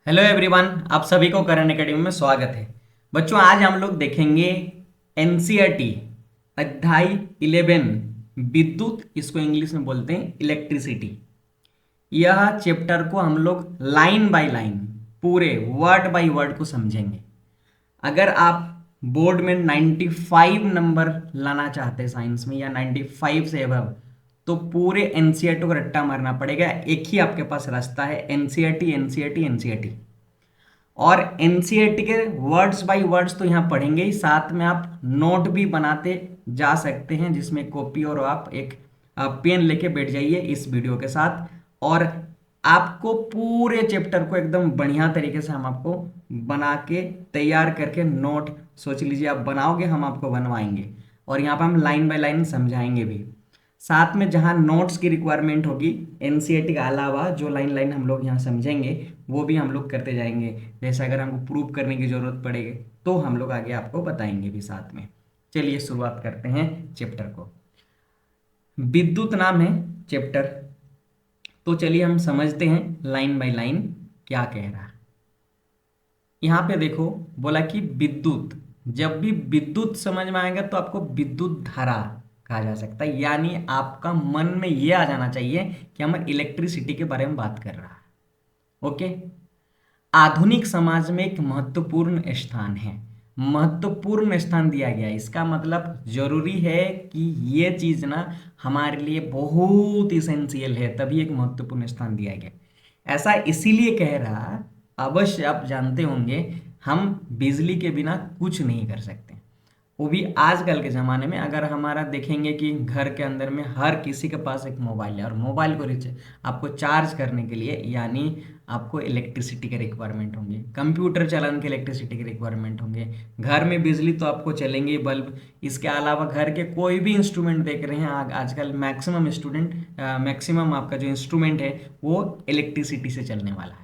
Hello everyone, आप सभी को करण एकेडमी में स्वागत है। बच्चों, आज हम लोग देखेंगे एनसीईआरटी अध्याय 11 विद्युत, इसको इंग्लिश में बोलते हैं इलेक्ट्रिसिटी। यह चैप्टर को हम लोग लाइन बाय लाइन, पूरे वर्ड बाय वर्ड को समझेंगे। अगर आप बोर्ड में 95 नंबर लाना चाहते हैं साइंस में, या 95 से एबव, तो पूरे एनसीईआरटी को रट्टा मारना पड़ेगा। एक ही आपके पास रास्ता है, एनसीईआरटी एनसीईआरटी एनसीईआरटी। और एनसीईआरटी के वर्ड्स बाय वर्ड्स तो यहाँ पढ़ेंगे ही, साथ में आप नोट भी बनाते जा सकते हैं, जिसमें कॉपी और आप एक पेन लेके बैठ जाइए इस वीडियो के साथ। और आपको पूरे चैप्टर को एकदम बढ़िया तरीके से हम आपको बना के तैयार करके नोट, सोच लीजिए आप बनाओगे, हम आपको बनवाएंगे। और यहाँ पर हम लाइन बाय लाइन समझाएंगे भी। साथ में जहाँ नोट्स की रिक्वायरमेंट होगी, एनसीईआरटी के अलावा जो लाइन लाइन हम लोग यहाँ समझेंगे वो भी हम लोग करते जाएंगे। जैसे अगर हमको प्रूव करने की जरूरत पड़ेगी तो हम लोग आगे आपको बताएंगे भी साथ में। चलिए शुरुआत करते हैं चैप्टर को। विद्युत नाम है चैप्टर, तो चलिए हम समझते हैं लाइन बाय लाइन क्या कह रहा है। यहाँ पे देखो, बोला कि विद्युत, जब भी विद्युत समझ में आएगा तो आपको विद्युत धारा कहा जा सकता है। यानी आपका मन में ये आ जाना चाहिए कि हम इलेक्ट्रिसिटी के बारे में बात कर रहा है। ओके। आधुनिक समाज में एक महत्वपूर्ण स्थान है, महत्वपूर्ण स्थान दिया गया है। इसका मतलब जरूरी है कि ये चीज ना हमारे लिए बहुत इसेंशियल है, तभी एक महत्वपूर्ण स्थान दिया गया। ऐसा इसीलिए कह रहा, अवश्य आप जानते होंगे, हम बिजली के बिना कुछ नहीं कर सकते। वो भी आजकल के ज़माने में। अगर हमारा देखेंगे कि घर के अंदर में हर किसी के पास एक मोबाइल है, और मोबाइल को आपको चार्ज करने के लिए यानी आपको इलेक्ट्रिसिटी के रिक्वायरमेंट होंगे, कंप्यूटर चलाने के इलेक्ट्रिसिटी के रिक्वायरमेंट होंगे, घर में बिजली तो आपको चलेंगे बल्ब। इसके अलावा घर के कोई भी इंस्ट्रूमेंट देख रहे हैं आजकल मैक्सिमम आपका जो इंस्ट्रूमेंट है वो इलेक्ट्रिसिटी से चलने वाला है।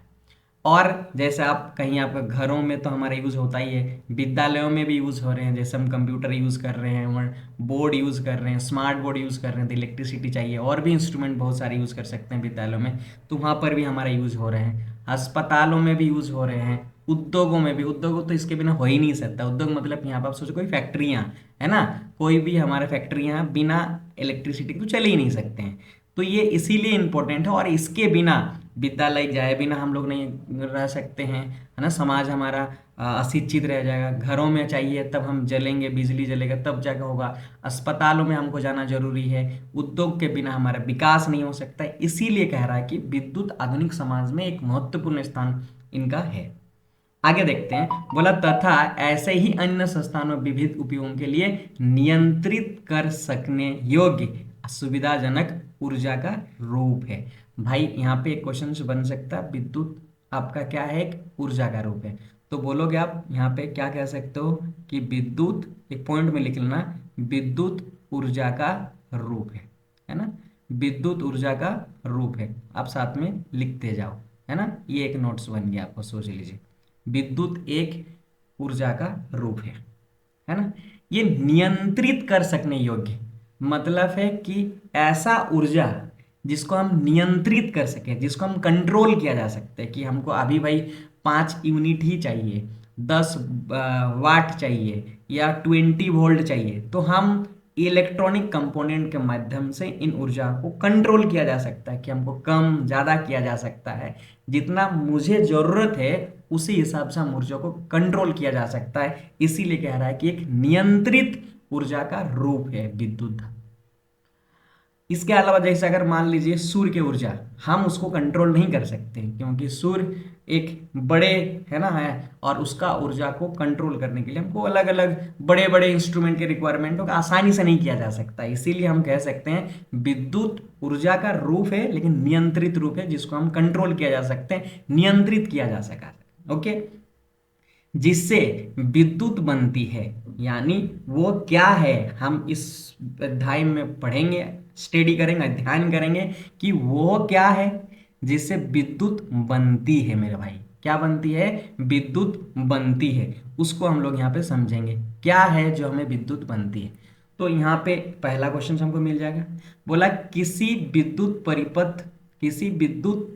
और जैसे आप कहीं आपका घरों में तो हमारा यूज़ होता ही है, विद्यालयों में भी यूज़ हो रहे हैं। जैसे हम कंप्यूटर यूज़ कर रहे हैं, बोर्ड यूज़ कर रहे हैं, स्मार्ट बोर्ड यूज़ कर रहे हैं, तो इलेक्ट्रिसिटी चाहिए। और भी इंस्ट्रूमेंट बहुत सारे यूज़ कर सकते हैं विद्यालयों में, तो वहाँ पर भी हमारा यूज़ हो रहे हैं। अस्पतालों में भी यूज़ हो रहे हैं, उद्योगों में भी। उद्योग तो इसके बिना हो ही नहीं सकता। उद्योग मतलब यहाँ पर आप सोचो कोई फैक्ट्रियाँ है ना, कोई भी हमारे फैक्ट्रियाँ बिना इलेक्ट्रिसिटी को चल ही नहीं सकते हैं। तो ये इसीलिए इम्पोर्टेंट है। और इसके बिना विद्यालय जाए बिना हम लोग नहीं रह सकते हैं, है ना। समाज हमारा अशिक्षित रह जाएगा। घरों में चाहिए तब हम जलेंगे, बिजली जलेगा तब जाकर होगा। अस्पतालों में हमको जाना जरूरी है। उद्योग के बिना हमारा विकास नहीं हो सकता है। इसीलिए कह रहा है कि विद्युत आधुनिक समाज में एक महत्वपूर्ण स्थान इनका है। आगे देखते हैं। बोला तथा ऐसे ही अन्य संस्थानों विविध उपयोगों के लिए नियंत्रित कर सकने योग्य सुविधाजनक ऊर्जा का रूप है। भाई यहाँ पे एक क्वेश्चन बन सकता है, विद्युत आपका क्या है, एक ऊर्जा का रूप है। तो बोलोगे आप यहाँ पे क्या कह सकते हो कि विद्युत, एक पॉइंट में लिख लेना, विद्युत ऊर्जा का रूप है ना। विद्युत ऊर्जा का रूप है, आप साथ में लिखते जाओ, है ना। ये एक नोट्स बन गया, आपको सोच लीजिए। विद्युत एक ऊर्जा का रूप है ना। ये नियंत्रित कर सकने योग्य, मतलब है कि ऐसा ऊर्जा जिसको हम नियंत्रित कर सकें, जिसको हम कंट्रोल किया जा सकता है कि हमको अभी भाई 5 यूनिट ही चाहिए, 10 वाट चाहिए, या 20 वोल्ट चाहिए, तो हम इलेक्ट्रॉनिक कंपोनेंट के माध्यम से इन ऊर्जा को कंट्रोल किया जा सकता है कि हमको कम ज़्यादा किया जा सकता है। जितना मुझे ज़रूरत है उसी हिसाब से हम ऊर्जा को कंट्रोल किया जा सकता है। इसीलिए कह रहा है कि एक नियंत्रित ऊर्जा का रूप है विद्युत। इसके अलावा जैसे अगर मान लीजिए सूर्य की ऊर्जा, हम उसको कंट्रोल नहीं कर सकते क्योंकि सूर्य एक बड़े, है ना, है। और उसका ऊर्जा को कंट्रोल करने के लिए हमको अलग अलग बड़े बड़े इंस्ट्रूमेंट के रिक्वायरमेंट हो, आसानी से नहीं किया जा सकता। इसीलिए हम कह सकते हैं विद्युत ऊर्जा का रूप है, लेकिन नियंत्रित रूप है, जिसको हम कंट्रोल किया जा सकते हैं, नियंत्रित किया जा सका। ओके। जिससे विद्युत बनती है, यानी वो क्या है, हम इस अध्याय में पढ़ेंगे, स्टडी करेंगे, अध्ययन करेंगे कि वो क्या है जिससे विद्युत बनती है। मेरे भाई, क्या बनती है, विद्युत बनती है, उसको हम लोग यहाँ पे समझेंगे क्या है जो हमें विद्युत बनती है। तो यहाँ पे पहला क्वेश्चन हमको मिल जाएगा। बोला किसी विद्युत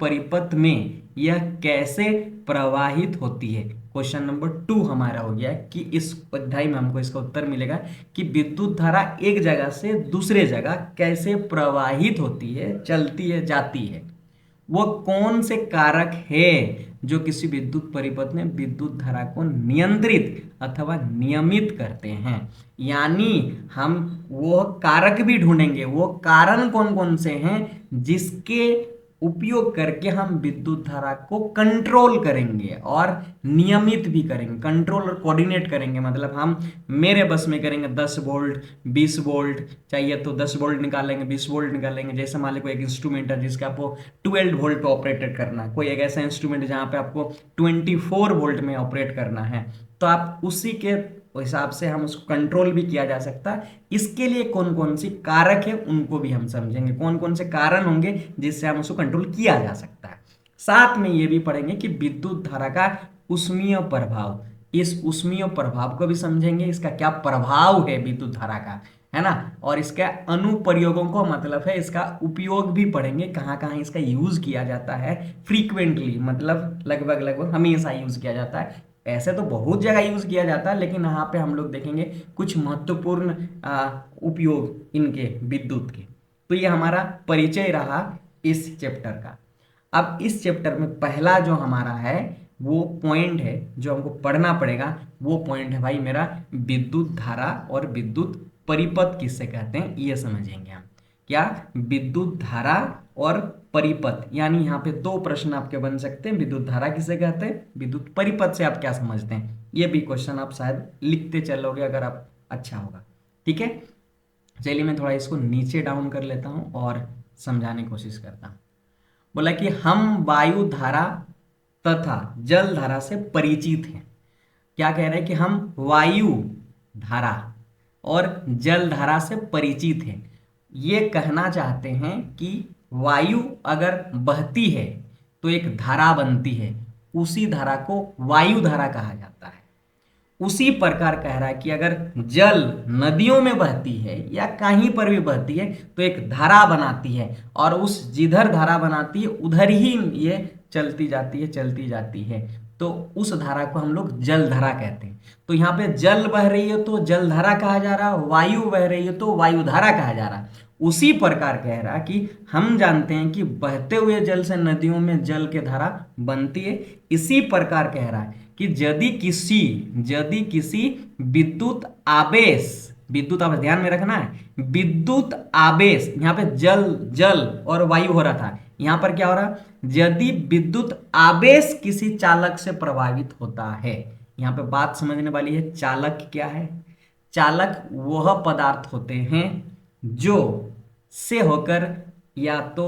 परिपथ में यह कैसे प्रवाहित होती है। क्वेश्चन नंबर 2 हमारा हो गया कि इस अध्याय में हमको इसका उत्तर मिलेगा कि विद्युत धारा एक जगह से दूसरे जगह कैसे प्रवाहित होती है, चलती है, जाती है। वो कौन से कारक है जो किसी विद्युत परिपथ में विद्युत धारा को नियंत्रित अथवा नियमित करते हैं। यानी हम वो कारक भी ढूंढेंगे, वो कारण कौन कौन से हैं जिसके उपयोग करके हम विद्युत धारा को कंट्रोल करेंगे और नियमित भी करेंगे। कंट्रोल और कोऑर्डिनेट करेंगे मतलब हम मेरे बस में करेंगे 10 वोल्ट 20 वोल्ट, चाहिए तो 10 वोल्ट निकालेंगे 20 वोल्ट निकालेंगे। जैसे मान लो कोई एक इंस्ट्रूमेंट है जिसका आपको 12 वोल्ट पे ऑपरेटेड करना है, कोई एक ऐसा इंस्ट्रूमेंट है जहाँ पे आपको 24 वोल्ट में ऑपरेट करना है, तो आप उसी के हिसाब से हम उसको कंट्रोल भी किया जा सकता है। इसके लिए कौन कौन सी कारक है उनको भी हम समझेंगे, कौन कौन से कारण होंगे जिससे हम उसको कंट्रोल किया जा सकता है। साथ में ये भी पढ़ेंगे कि विद्युत धारा का उष्मीय प्रभाव, इस उष्मीय प्रभाव को भी समझेंगे, इसका क्या प्रभाव है विद्युत धारा का, है ना। और इसका अनुप्रयोगों को मतलब है इसका उपयोग भी पढ़ेंगे, कहाँ कहाँ इसका यूज किया जाता है फ्रीक्वेंटली, मतलब लगभग लगभग हमेशा यूज किया जाता है। ऐसे तो बहुत जगह यूज किया जाता है लेकिन यहाँ पे हम लोग देखेंगे कुछ महत्वपूर्ण उपयोग इनके विद्युत के। तो ये हमारा परिचय रहा इस चैप्टर का। अब इस चैप्टर में पहला जो हमारा है वो पॉइंट है जो हमको पढ़ना पड़ेगा, वो पॉइंट है भाई मेरा विद्युत धारा और विद्युत परिपथ किससे कहते हैं ये समझेंगे हम। क्या विद्युत धारा और परिपथ, यानी यहाँ पे दो प्रश्न आपके बन सकते हैं, विद्युत धारा किसे कहते हैं, विद्युत परिपथ से आप क्या समझते हैं। ये भी क्वेश्चन आप शायद लिखते चलोगे अगर आप, अच्छा होगा। ठीक है, चलिए मैं थोड़ा इसको नीचे डाउन कर लेता हूं और समझाने की कोशिश करता हूं। बोला कि हम वायु धारा तथा जल धारा से परिचित हैं। क्या कह रहे हैं कि हम वायु धारा और जल धारा से परिचित हैं। ये कहना चाहते हैं कि वायु अगर बहती है तो एक धारा बनती है, उसी धारा को वायु धारा कहा जाता है। उसी प्रकार कह रहा है कि अगर जल नदियों में बहती है या कहीं पर भी बहती है तो एक धारा बनाती है, और उस जिधर धारा बनाती है उधर ही ये चलती जाती है, चलती जाती है। तो उस धारा को हम लोग जल धारा कहते हैं। तो यहाँ पे जल बह रही है तो जल धारा कहा जा रहा, वायु बह रही है तो वायु धारा कहा जा रहा। उसी प्रकार कह रहा कि हम जानते हैं कि बहते हुए जल से नदियों में जल के धारा बनती है। इसी प्रकार कह रहा है कि यदि किसी विद्युत आवेश, विद्युत आवेश ध्यान में रखना है, विद्युत आवेश, यहाँ पे जल जल और वायु हो रहा था, यहाँ पर क्या हो रहा, यदि विद्युत आवेश किसी चालक से प्रभावित होता है। यहाँ पे बात समझने वाली है, चालक क्या है। चालक वह पदार्थ होते हैं जो से होकर या तो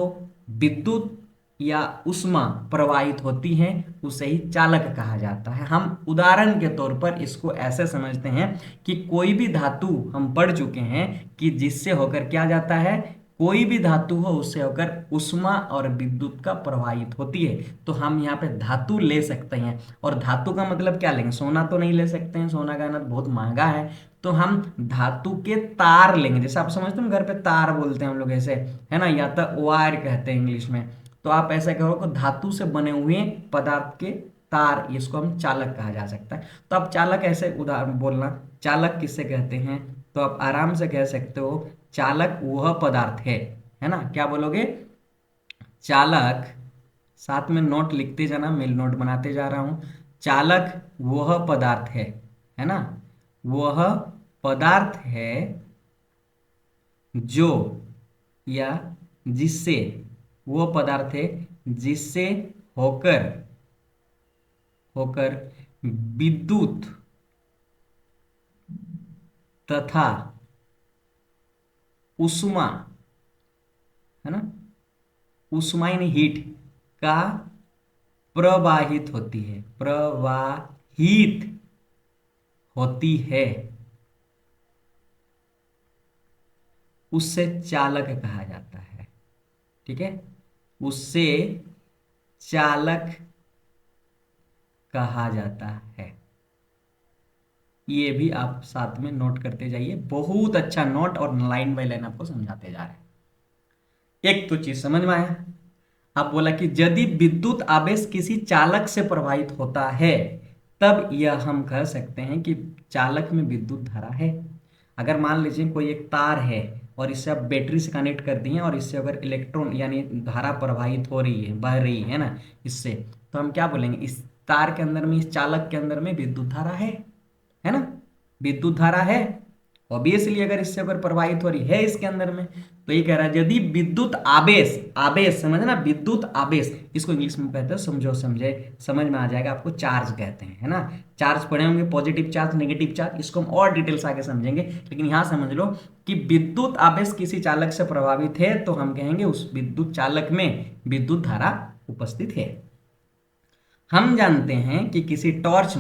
विद्युत या उष्मा प्रवाहित होती है, उसे ही चालक कहा जाता है। हम उदाहरण के तौर पर इसको ऐसे समझते हैं कि कोई भी धातु हम पढ़ चुके हैं कि जिससे होकर क्या जाता है, कोई भी धातु हो उससे होकर उष्मा और विद्युत का प्रवाहित होती है। तो हम यहाँ पे धातु ले सकते हैं, और धातु का मतलब क्या लेंगे, सोना तो नहीं ले सकते हैं, सोना का ना बहुत महंगा है। तो हम धातु के तार लेंगे, जैसे आप समझते हो घर पे तार बोलते हैं हम लोग ऐसे, है ना, या तो वायर कहते हैं इंग्लिश में। तो आप ऐसा कहो कि धातु से बने हुए पदार्थ के तार, इसको हम चालक कहा जा सकता है। तो आप चालक ऐसे उदाहरण बोलना, चालक किससे कहते हैं, तो आप आराम से कह सकते हो चालक वह पदार्थ है ना। क्या बोलोगे, चालक, साथ में नोट लिखते जाना, मैं नोट बनाते जा रहा हूं। चालक वह पदार्थ है ना, वह पदार्थ है जो या जिससे, वो पदार्थ है जिससे होकर होकर विद्युत तथा उष्मा, है ना, उष्मा यानी हीट का प्रवाहित होती है, प्रवाहित होती है, उससे चालक कहा जाता है। ठीक है, उससे चालक कहा जाता है। ये भी आप साथ में नोट करते जाइए, बहुत अच्छा नोट, और लाइन बाय लाइन आपको समझाते जा रहे हैं। एक तो चीज समझ में आया। अब बोला कि यदि विद्युत आवेश किसी चालक से प्रवाहित होता है तब यह हम कह सकते हैं कि चालक में विद्युत धारा है। अगर मान लीजिए कोई एक तार है और इससे आप बैटरी से कनेक्ट कर दिए और इससे अगर इलेक्ट्रॉन यानी धारा प्रवाहित हो रही है, बह रही है ना इससे, तो हम क्या बोलेंगे, इस तार के अंदर में, इस चालक के अंदर में विद्युत धारा है ना, विद्युत धारा है। ऑब्वियसली अगर इससे अगर प्रवाहित हो रही है इसके अंदर में, तो ये कह रहा है यदि विद्युत आवेश, आवेश समझना, विद्युत आवेश, इसको इंग्लिश में कहते हैं, समझो समझे समझ में आ जाएगा आपको, चार्ज कहते हैं, है ना। चार्ज पढ़े होंगे, पॉजिटिव चार्ज, नेगेटिव चार्ज, इसको हम और डिटेल्स आगे समझेंगे, लेकिन यहां समझ लो कि विद्युत आवेश किसी चालक से प्रभावित है तो हम कहेंगे उस विद्युत चालक में विद्युत धारा उपस्थित है। हम जानते हैं कि किसी टॉर्च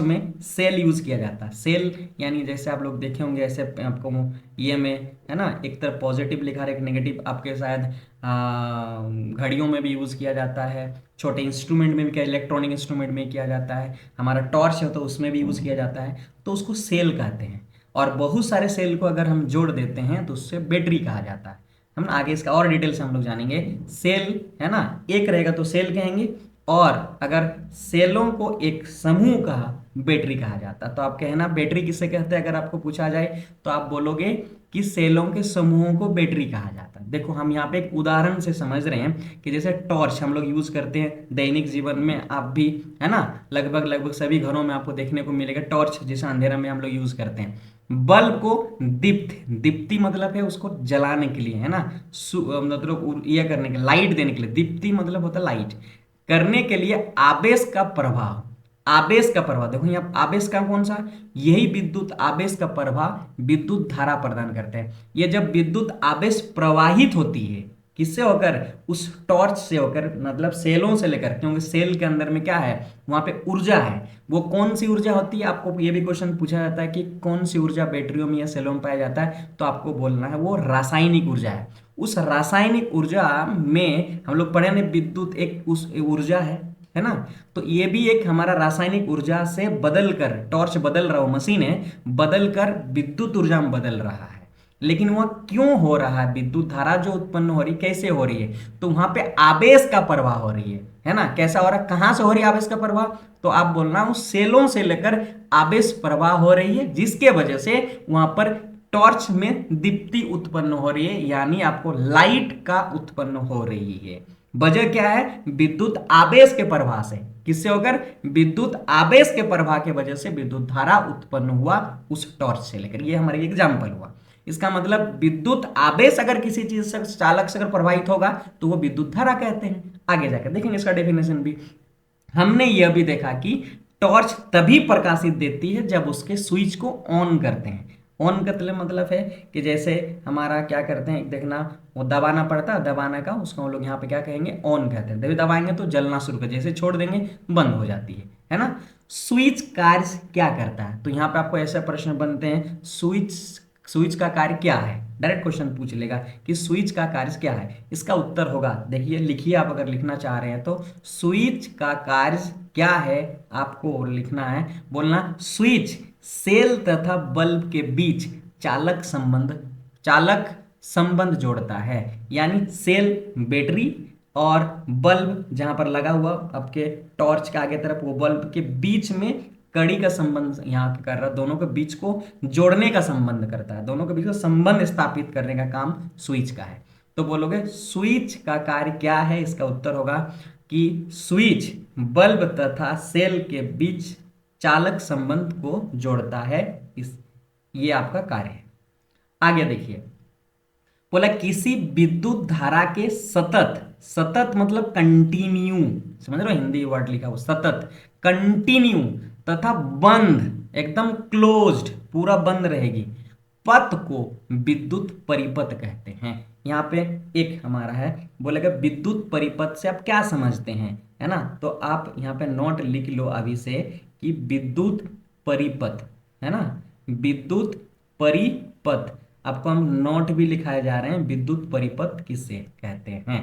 में सेल यूज किया जाता है। सेल यानी जैसे आप लोग देखे होंगे, ऐसे आपको ये में है ना, एक तरफ पॉजिटिव लिखा है, एक नेगेटिव, आपके शायद घड़ियों में भी यूज किया जाता है, छोटे इंस्ट्रूमेंट में भी किया, इलेक्ट्रॉनिक इंस्ट्रूमेंट में किया जाता है, हमारा टॉर्च है तो उसमें भी यूज किया जाता है, तो उसको सेल कहते हैं। और बहुत सारे सेल को अगर हम जोड़ देते हैं तो उससे बैटरी कहा जाता है। हम आगे इसका और डिटेल से हम लोग जानेंगे। सेल है ना, एक रहेगा तो सेल कहेंगे, और अगर सेलों को एक समूह का बैटरी कहा जाता, तो आप कहना बैटरी किसे कहते हैं, अगर आपको पूछा जाए तो आप बोलोगे कि सेलों के समूहों को बैटरी कहा जाता है। देखो हम यहाँ पे एक उदाहरण से समझ रहे हैं कि जैसे टॉर्च हम लोग यूज करते हैं दैनिक जीवन में, आप भी है ना, लगभग लगभग सभी घरों में आपको देखने को मिलेगा टॉर्च, जैसे अंधेरा में हम लोग यूज करते हैं। बल्ब को दीप्ति मतलब है उसको जलाने के लिए, है ना, मतलब यह करने के, लाइट देने के लिए, दीप्ति मतलब होता है लाइट करने के लिए। आवेश का प्रभाव, आवेश का प्रभाव, देखो यहाँ आवेश का कौन सा, यही विद्युत आवेश का प्रभाव विद्युत धारा प्रदान करते हैं। ये जब विद्युत आवेश प्रवाहित होती है किससे होकर, उस टॉर्च से होकर, मतलब सेलों से लेकर, क्योंकि सेल के अंदर में क्या है, वहां पे ऊर्जा है। वो कौन सी ऊर्जा होती है, आपको ये भी क्वेश्चन पूछा जाता है कि कौन सी ऊर्जा बैटरियों में या सेलों में पाया जाता है, तो आपको बोलना है वो रासायनिक ऊर्जा है। उस रासायनिक ऊर्जा में हम लोग पढ़े ना, विद्युत एक उस ऊर्जा है ना, तो ये भी एक हमारा रासायनिक ऊर्जा से बदल कर, टॉर्च बदल रहा हो, मशीन है, बदल कर विद्युत ऊर्जा में बदल रहा है। लेकिन वह क्यों हो रहा है, विद्युत धारा जो उत्पन्न हो रही, कैसे हो रही है, तो वहां पे आवेश का प्रवाह हो रही है ना। कैसा हो रहा है, कहां से हो रही है आवेश का प्रवाह, तो आप बोलना उस सेलों से लेकर आवेश प्रवाह हो रही है, जिसके वजह से वहां पर टॉर्च में दीप्ति उत्पन्न हो रही है, यानी आपको लाइट का उत्पन्न हो रही है। वजह क्या है, विद्युत आवेश के प्रवाह से, किससे होकर, विद्युत आवेश के प्रवाह के वजह से विद्युत धारा उत्पन्न हुआ उस टॉर्च से लेकर। ये हमारी एग्जांपल हुआ। इसका मतलब विद्युत आवेश अगर किसी चीज से, चालक से अगर प्रवाहित होगा तो वो विद्युत धारा कहते हैं। आगे जाकर देखेंगे इसका डेफिनेशन भी। हमने यह भी देखा कि टॉर्च तभी प्रकाशित देती है जब उसके स्विच को ऑन करते हैं। ऑन का मतलब है कि जैसे हमारा क्या करते हैं, देखना, वो दबाना पड़ता है, दबाना का उसको हम लोग यहाँ पे क्या कहेंगे, ऑन कहते हैं। तभी दबाएंगे तो जलना शुरू कर, जैसे छोड़ देंगे बंद हो जाती है ना। स्विच कार्य क्या करता है, तो यहाँ पे आपको ऐसे प्रश्न बनते हैं, स्विच स्विच का कार्य क्या है, डायरेक्ट क्वेश्चन पूछ लेगा कि स्विच का कार्य क्या है। इसका उत्तर होगा, देखिए लिखिए, आप अगर लिखना चाह रहे हैं तो स्विच का कार्य क्या है आपको लिखना है, बोलना स्विच सेल तथा बल्ब के बीच चालक संबंध जोड़ता है। यानी सेल बैटरी और बल्ब जहां पर लगा हुआ आपके टॉर्च के आगे तरफ, वो बल्ब के बीच में कड़ी का संबंध यहाँ कर रहा है, दोनों के बीच को जोड़ने का संबंध करता है, दोनों के बीच को संबंध स्थापित करने का काम स्विच का है। तो बोलोगे स्विच का कार्य क्या है, इसका उत्तर होगा कि स्विच बल्ब तथा सेल के बीच चालक संबंध को जोड़ता है, इस ये आपका कार्य है। आगे देखिए, बोला किसी विद्युत धारा के सतत, सतत मतलब कंटिन्यू, समझ रहे हो, हिंदी वर्ड लिखा हुआ सतत, कंटिन्यू तथा बंद, एकदम क्लोज्ड, पूरा बंद रहेगी, पथ को विद्युत परिपथ कहते हैं। यहाँ पे एक हमारा है, बोलेगा विद्युत परिपथ से आप क्या समझते हैं, है ना, तो आप यहाँ पे नोट लिख लो अभी से कि विद्युत परिपथ, है ना, विद्युत परिपथ, आपको हम नोट भी लिखाए जा रहे हैं, विद्युत परिपथ किसे कहते हैं।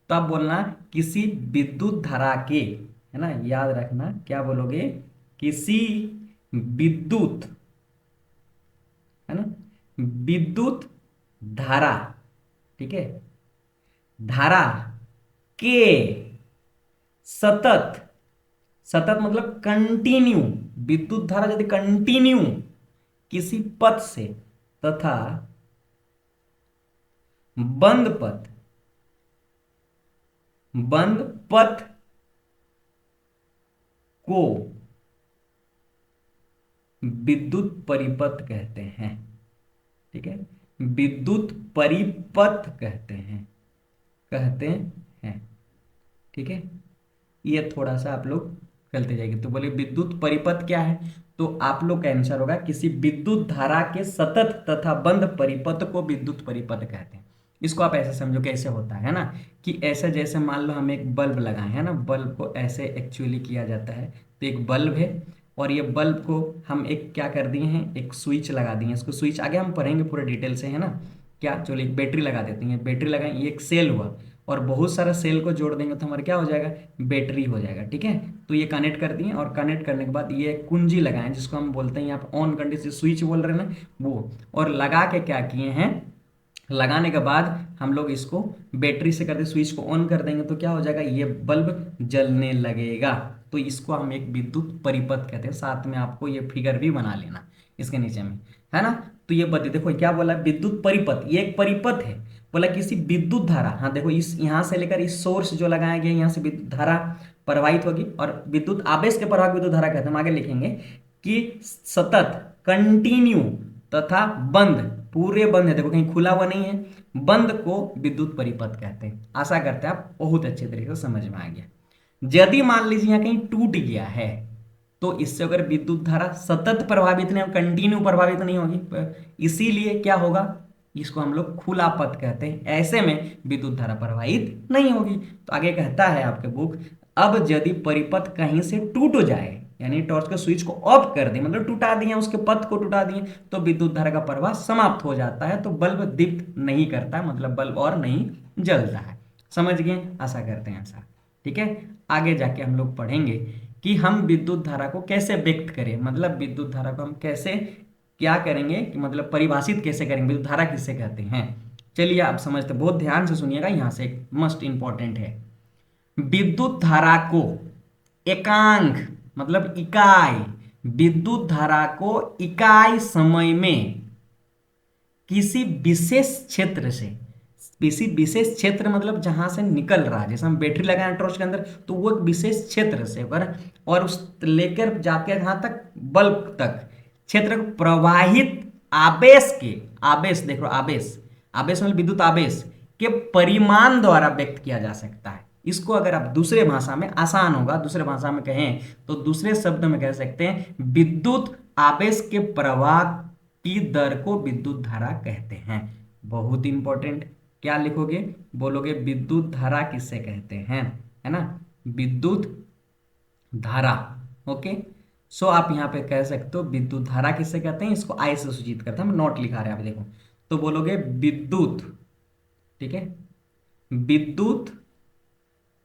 तो आप बोलना किसी विद्युत धारा के, है ना, याद रखना क्या बोलोगे, किसी विद्युत, है ना, विद्युत धारा, ठीक है, धारा के सतत, सतत मतलब कंटिन्यू, विद्युत धारा यदि कंटिन्यू किसी पथ से तथा बंद पथ, बंद पथ को विद्युत परिपथ कहते हैं। ठीक है, विद्युत परिपथ कहते हैं, कहते हैं। ठीक है, ये थोड़ा सा आप लोग चलते जाएंगे। तो बोले विद्युत परिपथ क्या है, तो आप लोग का आंसर होगा किसी विद्युत धारा के सतत तथा बंद परिपथ को विद्युत परिपथ कहते हैं। इसको आप ऐसे समझो कैसे होता है ना, कि ऐसे जैसे मान लो हम एक बल्ब लगाए हैं ना, बल्ब को ऐसे एक्चुअली किया जाता है। तो एक बल्ब है और ये बल्ब को हम एक क्या कर दिए हैं, एक स्विच लगा दिए हैं। इसको स्विच आगे हम पढ़ेंगे पूरे डिटेल से, है ना। क्या, चलो एक बैटरी लगा देते हैं, बैटरी लगाएं, ये एक सेल हुआ और बहुत सारा सेल को जोड़ देंगे तो हमारा क्या हो जाएगा, बैटरी हो जाएगा। ठीक है, तो ये कनेक्ट कर दिए और कनेक्ट करने के बाद ये कुंजी लगाएं, जिसको हम बोलते हैं यहाँ पे ऑन कंडीशन स्विच बोल रहे हैं ना वो, और लगा के क्या किए हैं, लगाने के बाद हम लोग इसको बैटरी से करते स्विच को ऑन कर देंगे तो क्या हो जाएगा, ये बल्ब जलने लगेगा। तो इसको हम एक विद्युत परिपथ कहते हैं। साथ में आपको ये फिगर भी बना लेना इसके नीचे में, है ना। तो ये बता देखो क्या बोला, विद्युत परिपथ, ये एक परिपथ है। बोला किसी विद्युत धारा, हाँ देखो इस यहाँ से लेकर इस सोर्स जो लगाया गया यहाँ से विद्युत धारा प्रवाहित होगी, और विद्युत आवेश के प्रवाह विद्युत धारा कहते हैं। हम आगे लिखेंगे कि सतत, कंटिन्यू तथा बंद, पूरे बंद है, देखो कहीं खुला हुआ नहीं है, बंद को विद्युत परिपथ कहते हैं। आशा करते हैं आप बहुत अच्छे तरीके से समझ में आ गया। यदि मान लीजिए यहाँ कहीं टूट गया है तो इससे अगर विद्युत धारा सतत प्रभावित नहीं, कंटिन्यू प्रभावित नहीं होगी, इसीलिए क्या होगा, इसको हम लोग खुला पथ कहते हैं। ऐसे में विद्युत धारा प्रवाहित नहीं होगी। तो आगे कहता है आपके बुक, अब यदि परिपथ कहीं से टूट जाए, यानी टॉर्च के स्विच को ऑफ कर दें, मतलब टूटा दिए, उसके पथ को टूटा दिए, तो विद्युत धारा का प्रवाह समाप्त हो जाता है, तो बल्ब दीप्त नहीं करता, मतलब बल्ब और नहीं जलता है। समझ गए, आशा करते हैं ऐसा। ठीक है, आगे जाके हम लोग पढ़ेंगे कि हम विद्युत धारा को कैसे व्यक्त करें, मतलब विद्युत धारा को हम कैसे क्या करेंगे, कि मतलब परिभाषित कैसे करेंगे, विद्युत धारा किससे कहते हैं। चलिए आप समझते, बहुत ध्यान से सुनिएगा, यहां से एक मस्ट इंपॉर्टेंट है। विद्युत धारा को एकांक मतलब इकाई, विद्युत धारा को इकाई समय में किसी विशेष क्षेत्र से, किसी विशेष क्षेत्र मतलब जहां से निकल रहा है, जैसे हम बैटरी लगाए टॉर्च के अंदर तो वो एक विशेष क्षेत्र से अगर, और उस लेकर जाके जहां तक बल्ब तक क्षेत्र को प्रवाहित आवेश के, आवेश देख लो, आवेश, आवेश मतलब विद्युत आवेश के परिमाण द्वारा व्यक्त किया जा सकता है। इसको अगर आप दूसरे भाषा में, आसान होगा दूसरे भाषा में कहें तो दूसरे शब्द में कह सकते हैं विद्युत आवेश के प्रवाह की दर को विद्युत धारा कहते हैं। बहुत इंपॉर्टेंट, क्या लिखोगे, बोलोगे विद्युत धारा किससे कहते हैं, है ना, विद्युत धारा। ओके, सो आप यहां पे कह सकते हो विद्युत धारा किससे कहते हैं, इसको आई से सूचित करते हैं। हम नोट लिखा रहे हैं, आप देखो, तो बोलोगे विद्युत, ठीक है, विद्युत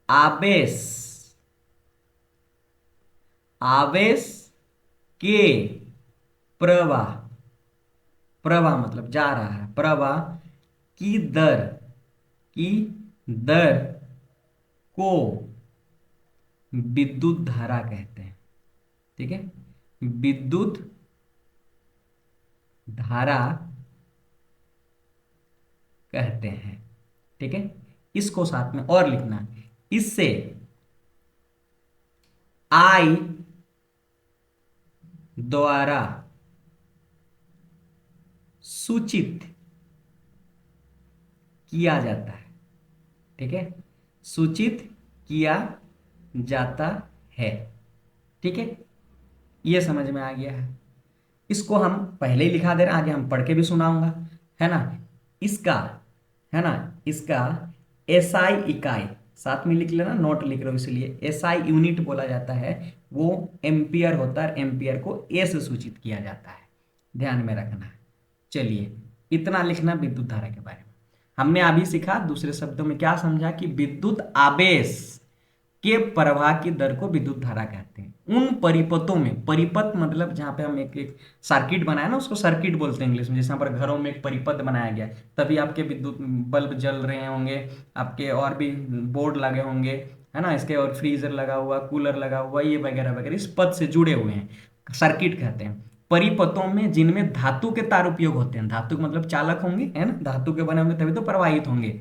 आवेश, आवेश के प्रवाह, प्रवाह मतलब जा रहा है, प्रवाह की दर, की दर को विद्युत धारा कहते हैं। ठीक है, विद्युत धारा कहते हैं। ठीक है, इसको साथ में और लिखना, इससे आई द्वारा सूचित किया जाता है। ठीक है, सूचित किया जाता है। ठीक है, ये समझ में आ गया है। इसको हम पहले ही लिखा दे रहे हैं, आगे हम पढ़ के भी सुनाऊंगा, है ना। इसका, है ना, इसका एसआई इकाई साथ में लिख लेना, नोट लिख रहे हो इसलिए, एसआई यूनिट बोला जाता है, वो एम्पियर होता है, एम्पियर को ए से सूचित किया जाता है, ध्यान में रखना है। चलिए, इतना लिखना विद्युत धारा के बारे में। हमने अभी सीखा, दूसरे शब्दों में क्या समझा, कि विद्युत आवेश के प्रवाह की दर को विद्युत धारा कहते हैं। उन परिपथों में, परिपथ मतलब जहाँ पे हम एक सर्किट बनाया ना, उसको सर्किट बोलते हैं इंग्लिश में। जैसे यहाँ पर घरों में एक परिपथ बनाया गया, तभी आपके विद्युत बल्ब जल रहे होंगे, आपके और भी बोर्ड लगे होंगे, है ना, इसके और फ्रीजर लगा हुआ, कूलर लगा हुआ, ये वगैरह वगैरह इस पथ से जुड़े हुए हैं, सर्किट कहते हैं। परिपथों में जिनमें धातु के तार उपयोग होते हैं, धातु मतलब चालक होंगे, है ना, धातु के बने होंगे तभी तो प्रवाहित होंगे।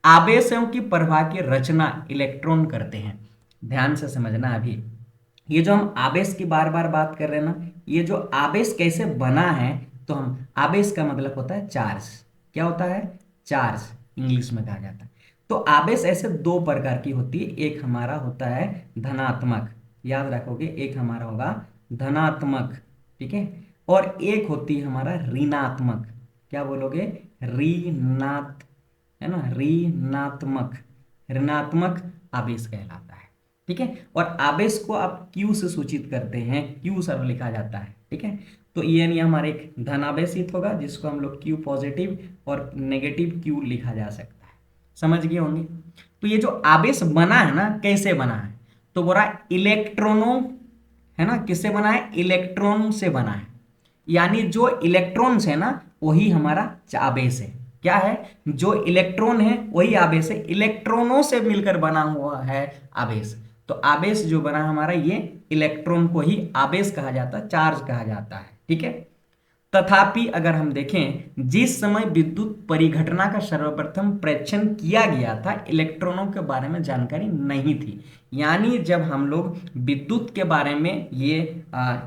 आवेशों की प्रवाह की रचना इलेक्ट्रॉन करते हैं। ध्यान से समझना अभी, ये जो हम आवेश की बार बार बात कर रहे हैं ना, ये जो आवेश कैसे बना है, तो हम आवेश का मतलब होता है चार्ज। क्या होता है? चार्ज इंग्लिश में कहा जाता है। तो आवेश ऐसे दो प्रकार की होती है, एक हमारा होता है धनात्मक, याद रखोगे, एक हमारा होगा धनात्मक, ठीक है, और एक होती है हमारा ऋणात्मक। क्या बोलोगे? ऋणात, है ना, ऋणात्मक, ऋणात्मक आवेश कहलाता है, ठीक है। और आवेश को आप क्यू से सूचित करते हैं, क्यू सर लिखा जाता है, ठीक है। तो ये हमारे एक धनावेशित होगा जिसको हम लोग क्यू पॉजिटिव और नेगेटिव क्यू लिखा जा सकता है, समझ गए होंगे। तो ये जो आवेश बना है ना, कैसे बना है, तो बोला इलेक्ट्रॉनों, है ना, किससे बना है? इलेक्ट्रॉन से बना है। यानी जो इलेक्ट्रॉन्स है ना, वही हमारा आवेश है। क्या है? जो इलेक्ट्रॉन है वही आवेश है, इलेक्ट्रॉनों से मिलकर बना हुआ है आवेश। तो आवेश जो बना हमारा, ये इलेक्ट्रॉन को ही आवेश कहा जाता है, चार्ज कहा जाता है, ठीक है। तथापि अगर हम देखें, जिस समय विद्युत परिघटना का सर्वप्रथम परीक्षण किया गया था, इलेक्ट्रॉनों के बारे में जानकारी नहीं थी। यानी जब हम लोग विद्युत के बारे में ये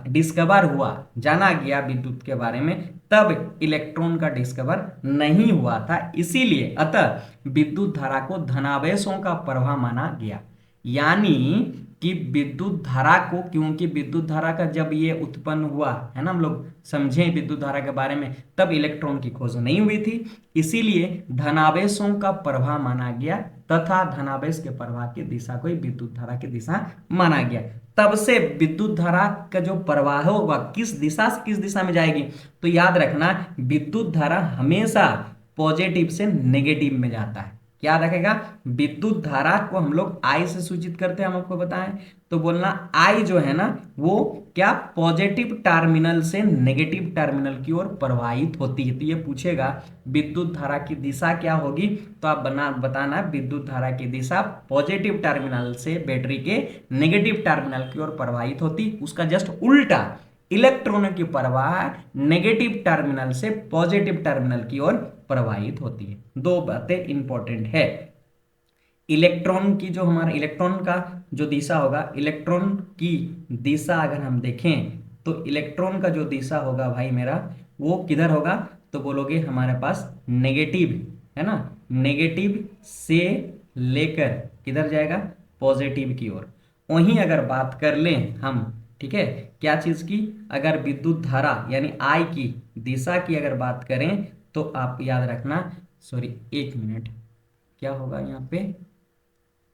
डिस्कवर हुआ, जाना गया विद्युत के बारे में, तब इलेक्ट्रॉन का डिस्कवर नहीं हुआ था। इसीलिए अतः विद्युत धारा को धनावेशों का प्रवाह माना गया। यानी कि विद्युत धारा को, क्योंकि विद्युत धारा का जब ये उत्पन्न हुआ है ना, हम लोग समझे विद्युत धारा के बारे में, तब इलेक्ट्रॉन की खोज नहीं हुई थी, इसीलिए धनावेशों का प्रवाह माना गया, तथा धनावेश के प्रवाह की दिशा को ही विद्युत धारा की दिशा माना गया। तब से विद्युत धारा का जो प्रवाह होगा किस दिशा से किस दिशा में जाएगी, तो याद रखना विद्युत धारा हमेशा पॉजिटिव से नेगेटिव में जाता है। क्या रखेगा? विद्युत धारा को हम लोग आई से सूचित करते हैं, हम आपको बताएं तो बोलना आई जो है ना, वो क्या पॉजिटिव टर्मिनल से नेगेटिव टर्मिनल की ओर प्रवाहित होती है। तो ये पूछेगा विद्युत धारा की दिशा क्या होगी, तो आप बताना विद्युत धारा की दिशा पॉजिटिव टर्मिनल से बैटरी के नेगेटिव टर्मिनल की ओर प्रवाहित होती, उसका जस्ट उल्टा इलेक्ट्रॉनों की प्रवाह नेगेटिव टर्मिनल से पॉजिटिव टर्मिनल की ओर प्रवाहित होती है। दो बातें इंपॉर्टेंट है। इलेक्ट्रॉन की जो हमारा इलेक्ट्रॉन का जो दिशा होगा, इलेक्ट्रॉन की दिशा अगर हम देखें तो इलेक्ट्रॉन का जो दिशा होगा भाई मेरा, वो किधर होगा, तो बोलोगे हमारे पास नेगेटिव, है ना, नेगेटिव से लेकर किधर जाएगा? पॉजिटिव की ओर। वहीं अगर बात कर लें हम, ठीक है, क्या चीज की, अगर विद्युत धारा यानी आई की दिशा की अगर बात करें, तो आप याद रखना, सॉरी एक मिनट, क्या होगा यहाँ पे,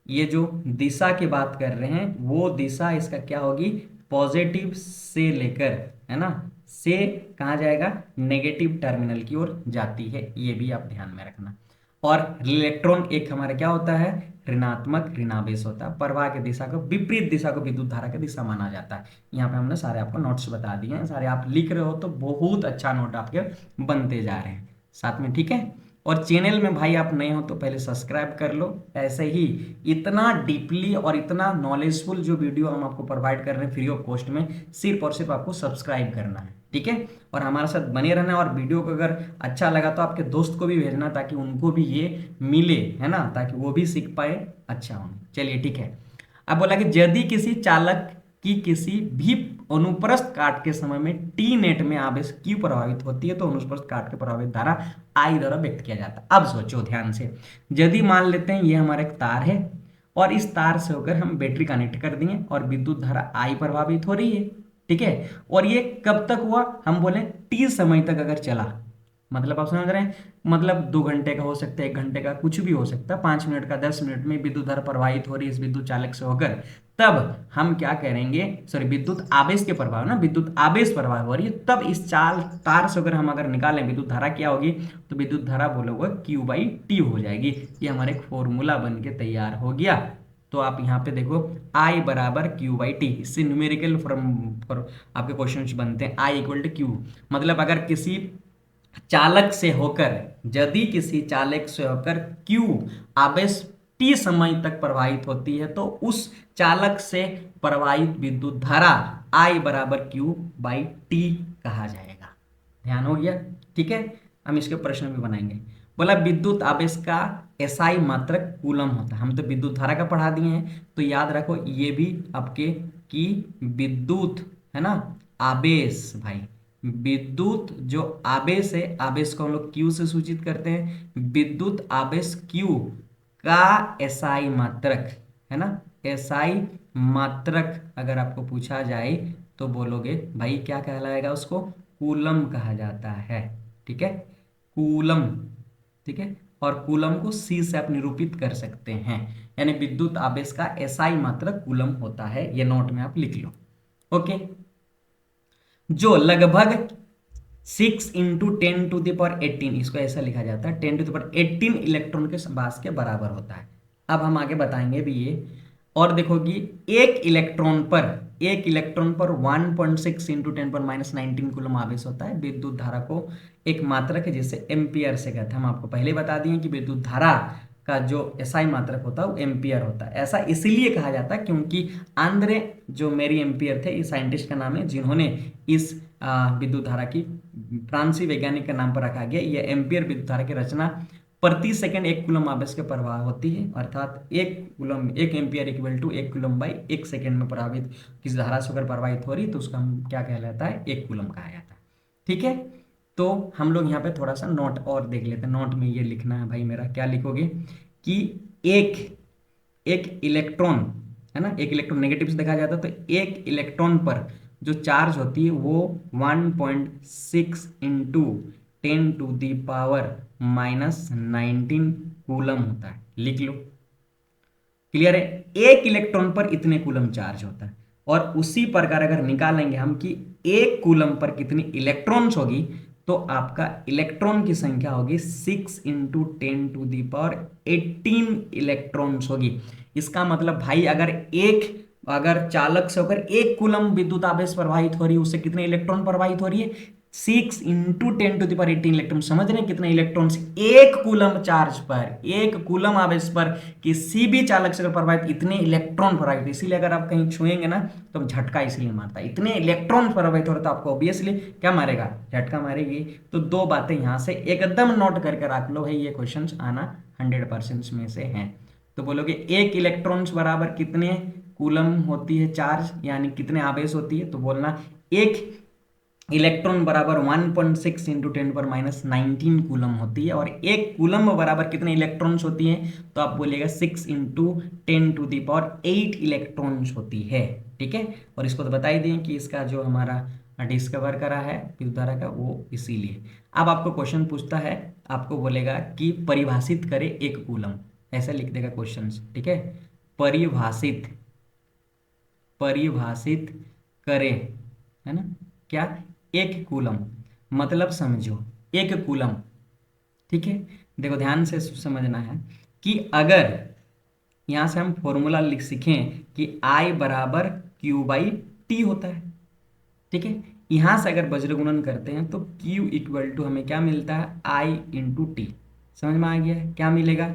ये जो दिशा की बात कर रहे हैं वो दिशा इसका क्या होगी? पॉजिटिव से लेकर, है ना, से कहाँ जाएगा? नेगेटिव टर्मिनल की ओर जाती है, ये भी आप ध्यान में रखना। और इलेक्ट्रॉन एक हमारा क्या होता है? ऋणात्मक ऋणावेश होता है। प्रवाह की दिशा को, विपरीत दिशा को विद्युत धारा की दिशा माना जाता है। यहाँ पे हमने सारे आपको नोट्स बता दिए हैं, सारे आप लिख रहे हो तो बहुत अच्छा नोट आपके बनते जा रहे हैं साथ में, ठीक है। और चैनल में भाई आप नए हो तो पहले सब्सक्राइब कर लो। ऐसे ही इतना डीपली और इतना नॉलेजफुल जो वीडियो हम आपको प्रोवाइड कर रहे हैं फ्री ऑफ कॉस्ट में, सिर्फ और सिर्फ आपको सब्सक्राइब करना है, ठीक है, और हमारे साथ बने रहना। और वीडियो को अगर अच्छा लगा तो आपके दोस्त को भी भेजना, ताकि उनको भी ये मिले, है ना, ताकि वो भी सीख पाए, अच्छा हो। चलिए ठीक है। अब बोला कि यदि किसी चालक की किसी भी अनुप्रस्थ काट के समय में टी नेट में आवेश क्यू प्रभावित होती है, तो अनुप्रस्थ काट के प्रभावित धारा आई द्वारा व्यक्त किया जाता है। अब सोचो ध्यान से, यदि मान लेते हैं ये हमारा एक तार है और इस तार से होकर हम बैटरी कनेक्ट कर दिए और विद्युत धारा आई प्रभावित हो रही है, ठीक है, और ये कब तक हुआ, हम बोले टी समय तक अगर चला, मतलब आप समझ रहे हैं, मतलब 2 घंटे का हो सकता है, 1 घंटे का, कुछ भी हो सकता है, 5 मिनट का, 10 मिनट में विद्युत धारा प्रवाहित हो रही है इस विद्युत चालक से होकर, तब हम क्या करेंगे, सॉरी विद्युत आवेश के प्रभाव ना, विद्युत आवेश प्रवाह हो रही है, तब इस तार से अगर हम अगर निकालें विद्युत धारा क्या होगी, तो विद्युत धारा बोलोगे Q/T हो जाएगी। ये हमारे एक फॉर्मूला बन के तैयार हो गया। तो आप यहाँ पे देखो I बराबर क्यू बाई टी, इससे न्यूमेरिकल फॉर आपके क्वेश्चन बनते हैं। I इक्वल टू क्यू, मतलब अगर किसी चालक से होकर, यदि किसी चालक से होकर Q आवेश T समय तक प्रवाहित होती है तो उस चालक से प्रवाहित विद्युत धारा I बराबर क्यू बाई टी कहा जाएगा। ध्यान हो गया? ठीक है, हम इसके प्रश्न भी बनाएंगे। बोला विद्युत आवेश का एसआई मात्रक कूलम होता है। हम तो विद्युत धारा का पढ़ा दिए हैं, तो याद रखो ये भी आपके की विद्युत है ना आवेश भाई, विद्युत जो आवेश है, आवेश को हम लोग क्यू से सूचित करते हैं, विद्युत आवेश क्यू का एसआई मात्रक है ना, एसआई मात्रक अगर आपको पूछा जाए तो बोलोगे भाई क्या कहलाएगा, उसको कूलम कहा जाता है। ठीक है, कूलम। ठीक है, और कूलम को सी से आप निरूपित कर सकते हैं, यानी विद्युत आवेश का एसआई मात्रक कूलम होता है। ये नोट में आप लिख लो। ओके, जो लगभग 6 इंटू 10⁻18, इसको ऐसा लिखा जाता है 10⁻18 इलेक्ट्रॉन के मास के बराबर होता है। अब हम आगे बताएंगे भी ये, और देखोगी एक इलेक्ट्रॉन पर 1.6 इंटू 10⁻19 कूलम आवेश होता है। विद्युत धारा को एक मात्रक है जिसे एम्पियर से कहते हैं। हम आपको पहले बता दिए कि विद्युत धारा का जो एसआई मात्रक होता है वो एम्पियर होता है। ऐसा इसलिए कहा जाता है क्योंकि आंद्रे जो मेरी एम्पियर थे, इस साइंटिस्ट का नाम है जिन्होंने इस विद्युत धारा की फ्रांसीसी वैज्ञानिक के नाम पर रखा गया। यह एम्पियर विद्युत धारा की रचना प्रति सेकंड 1 कूलम आवेश के प्रवाह होती है, अर्थात 1 ampere equal to 1 coulomb by 1 second में प्रभावित किसी धारा से अगर प्रवाहित हो रही तो उसका हम क्या कहलाता है, 1 कूलम कहा जाता है। ठीक है, तो हम लोग यहाँ पे थोड़ा सा नोट और देख लेते हैं। नोट में ये लिखना है भाई मेरा, क्या लिखोगे कि एक इलेक्ट्रॉन है ना, एक इलेक्ट्रॉन नेगेटिव से देखा जाता है तो एक इलेक्ट्रॉन पर जो चार्ज होती है वो 1.6 इंटू 10⁻⁻19 कूलम होता है। लिख लो, क्लियर है? एक इलेक्ट्रॉन पर इतने कूलम चार्ज होता है, और उसी प्रकार अगर निकालेंगे हम कि एक कूलम पर कितनी इलेक्ट्रॉन्स होगी तो आपका इलेक्ट्रॉन की संख्या होगी 6 इंटू 10⁻18 इलेक्ट्रॉन्स होगी। इसका मतलब भाई अगर चालक से होकर 1 कूलम विद्युत आवेश प्रवाहित हो रही है, उससे कितने इलेक्ट्रॉन प्रवाहित हो रही है, 6 इंटू 10⁻18 इलेक्ट्रॉन। समझ रहे हैं कितने इलेक्ट्रॉन्स एक कूलम चार्ज पर, 1 कूलम आवेश पर किसी भी चालक से अगर प्रवाहित इतने इलेक्ट्रॉन प्रवाहित। इसीलिए अगर आप कहीं छुएंगे ना तो झटका इसलिए मारता है, इतने इलेक्ट्रॉन प्रवाहित हो रहे तो आपको ऑब्वियसली क्या मारेगा, झटका मारेगी। तो दो बातें यहां से एकदम नोट करके रख लो भाई, ये क्वेश्चन आना 100% में से हैं। तो बोलोगे एक इलेक्ट्रॉन्स बराबर कितने कूलम होती है चार्ज, यानी कितने आवेश होती है, तो बोलना एक इलेक्ट्रॉन बराबर 1.6 इंटू 10⁻19 कूलम होती है। और एक कूलम बराबर कितने इलेक्ट्रॉन्स होती हैं, तो आप बोलिएगा 6 इंटू 10⁸ इलेक्ट्रॉन्स होती है। ठीक है, और इसको तो बता ही दें कि इसका जो हमारा डिस्कवर करा है विद्युत धारा का वो इसीलिए। अब आपको क्वेश्चन पूछता है, आपको बोलेगा कि परिभाषित करे एक कूलम, ऐसा लिख देगा क्वेश्चन। ठीक है, परिभाषित करे, है ना, क्या, एक कूलम, मतलब समझो एक कूलम। ठीक है, देखो ध्यान से समझना है कि अगर यहां से हम फॉर्मूला लिख सीखें कि I बराबर क्यू बाई टी होता है। ठीक है, यहां से अगर वज्र गुणन करते हैं तो Q इक्वल टू हमें क्या मिलता है, I इंटू टी। समझ में आ गया है, क्या मिलेगा,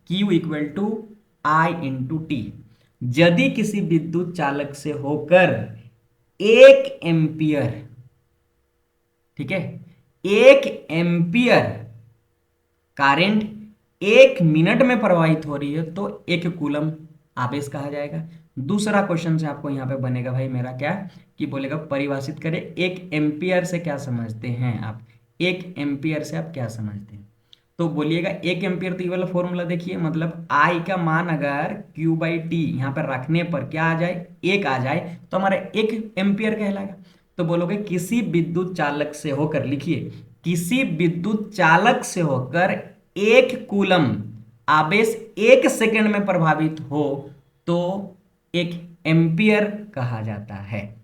Q equal to I into T. यदि किसी विद्युत चालक से होकर 1 एम्पियर, ठीक है, 1 एम्पियर करंट 1 मिनट में प्रवाहित हो रही है तो 1 कूलम आवेश कहा जाएगा। दूसरा क्वेश्चन से आपको यहां पे बनेगा भाई मेरा क्या, कि बोलेगा परिभाषित करें 1 एम्पियर से क्या समझते हैं आप, 1 एम्पियर से आप क्या समझते हैं, तो बोलिएगा 1 एम्पियर। तो ये वाला फॉर्मूला देखिए, मतलब I का मान अगर Q बाई टी यहाँ पर रखने पर क्या आ जाए, 1 आ जाए तो हमारा 1 एम्पियर कहलाएगा। तो बोलोगे किसी विद्युत चालक से होकर, लिखिए किसी विद्युत चालक से होकर 1 कूलम आवेश 1 सेकंड में प्रभावित हो तो 1 एम्पियर कहा जाता है।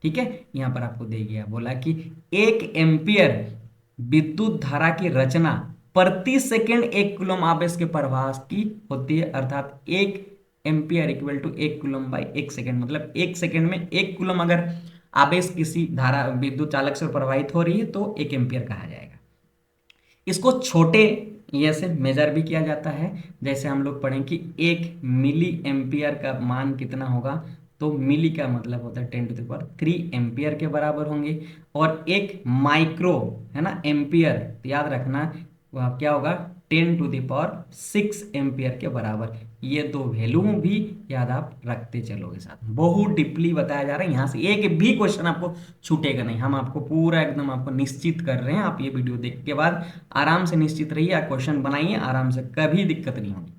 ठीक है, यहां पर आपको दे गया, बोला कि 1 एम्पियर विद्युत धारा की रचना प्रति सेकंड 1 कूलम आवेश के प्रवाह की होती है, अर्थात 1 एम्पियर इक्वल टू 1 कूलम/1 सेकेंड, मतलब 1 सेकेंड में 1 कूलम अगर आवेश किसी धारा विद्युत चालक से प्रवाहित हो रही है तो 1 एम्पियर कहा जाएगा। इसको छोटे ये से मेजर भी किया जाता है। जैसे हम लोग पढ़ें कि 1 मिली एम्पियर का मान कितना होगा, तो मिली का मतलब होता है 10⁻³ एम्पियर के बराबर होंगे। और 1 माइक्रो है ना एम्पियर, तो याद रखना वह क्या होगा, 10⁻⁶ एम्पियर के बराबर। ये दो वैल्यू भी याद आप रखते चलोगे साथ में। बहुत डीपली बताया जा रहा है, यहाँ से एक भी क्वेश्चन आपको छूटेगा नहीं। हम आपको पूरा एकदम आपको निश्चित कर रहे हैं। आप ये वीडियो देख के बाद आराम से निश्चित रहिए, क्वेश्चन बनाइए आराम से, कभी दिक्कत नहीं होगी।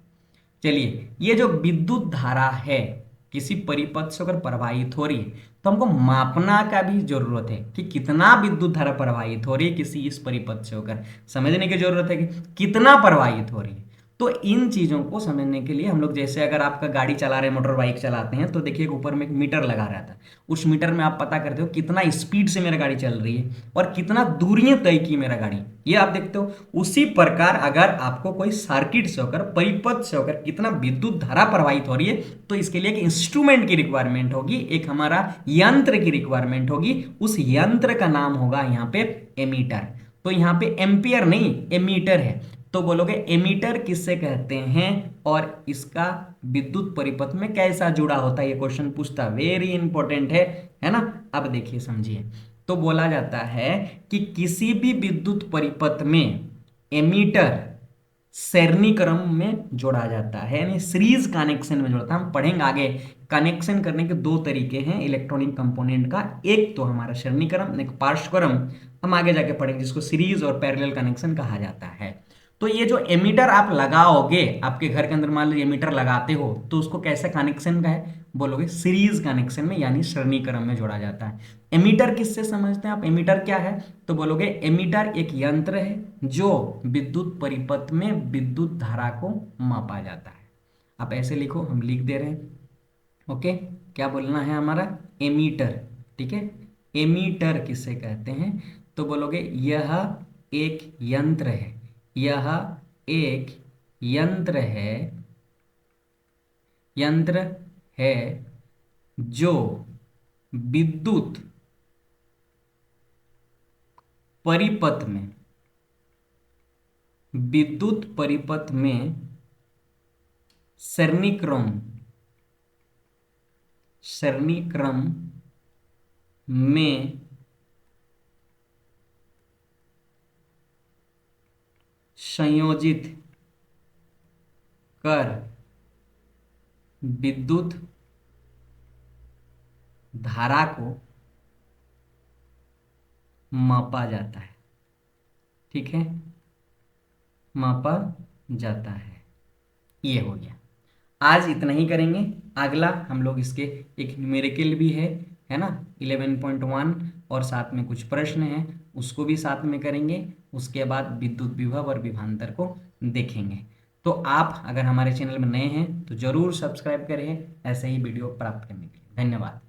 चलिए, ये जो विद्युत धारा है किसी परिपथ से अगर प्रवाहित हो रही है तो हमको मापना का भी जरूरत है कि कितना विद्युत धारा प्रवाहित हो रही है किसी इस परिपथ से होकर। समझने की जरूरत है कि कितना प्रवाहित हो रही है। तो इन चीजों को समझने के लिए हम लोग, जैसे अगर आपका गाड़ी चला रहे हैं, मोटर बाइक चलाते हैं, तो देखिए ऊपर में एक मीटर लगा रहता है। उस मीटर में आप पता करते हो कितना स्पीड से मेरा गाड़ी चल रही है और कितना दूरियां तय की मेरा गाड़ी, ये आप देखते हो। उसी प्रकार अगर आपको कोई सर्किट से होकर, परिपथ से होकर कितना विद्युत धारा प्रवाहित हो रही है, तो इसके लिए एक इंस्ट्रूमेंट की रिक्वायरमेंट होगी, एक हमारा यंत्र की रिक्वायरमेंट होगी। उस यंत्र का नाम होगा यहाँ पे एमीटर। तो यहाँ पे एम्पियर नहीं, एमीटर है। तो बोलोगे एमीटर किससे कहते हैं और इसका विद्युत परिपथ में कैसा जुड़ा होता है, ये क्वेश्चन पूछता, वेरी इंपॉर्टेंट है ना। अब देखिए समझिए, तो बोला जाता है कि किसी भी विद्युत परिपथ में एमीटर श्रेणी क्रम में जोड़ा जाता है, यानी सीरीज कनेक्शन में जोड़ता है। हम पढ़ेंगे आगे कनेक्शन करने के दो तरीके हैं इलेक्ट्रॉनिक कंपोनेंट का, एक तो हमारा श्रेणी क्रम, एक पार्श्व क्रम। हम आगे जाके पढ़ेंगे जिसको सीरीज और पैरेलल कनेक्शन कहा जाता है। तो ये जो एमीटर आप लगाओगे आपके घर के अंदर, मान लीजिए एमीटर लगाते हो, तो उसको कैसे कनेक्शन का है, बोलोगे सीरीज कनेक्शन में, यानी श्रेणी क्रम में जोड़ा जाता है। एमीटर किससे समझते हैं आप, एमीटर क्या है, तो बोलोगे एमीटर एक यंत्र है जो विद्युत परिपथ में विद्युत धारा को मापा जाता है। आप ऐसे लिखो, हम लिख दे रहे हैं। ओके, क्या बोलना है हमारा, एमीटर। ठीक है, एमीटर किससे कहते हैं, तो बोलोगे यह एक यंत्र है, यह एक यंत्र है, यंत्र है जो विद्युत परिपथ में, विद्युत परिपथ में श्रेणी क्रम में संयोजित कर विद्युत धारा को मापा जाता है। ठीक है, मापा जाता है। ये हो गया। आज इतना ही करेंगे। अगला हम लोग इसके एक न्यूमेरिकल भी है ना 11.1, और साथ में कुछ प्रश्न हैं उसको भी साथ में करेंगे। उसके बाद विद्युत विभव और विभवांतर को देखेंगे। तो आप अगर हमारे चैनल में नए हैं तो जरूर सब्सक्राइब करें ऐसे ही वीडियो प्राप्त करने के लिए। धन्यवाद।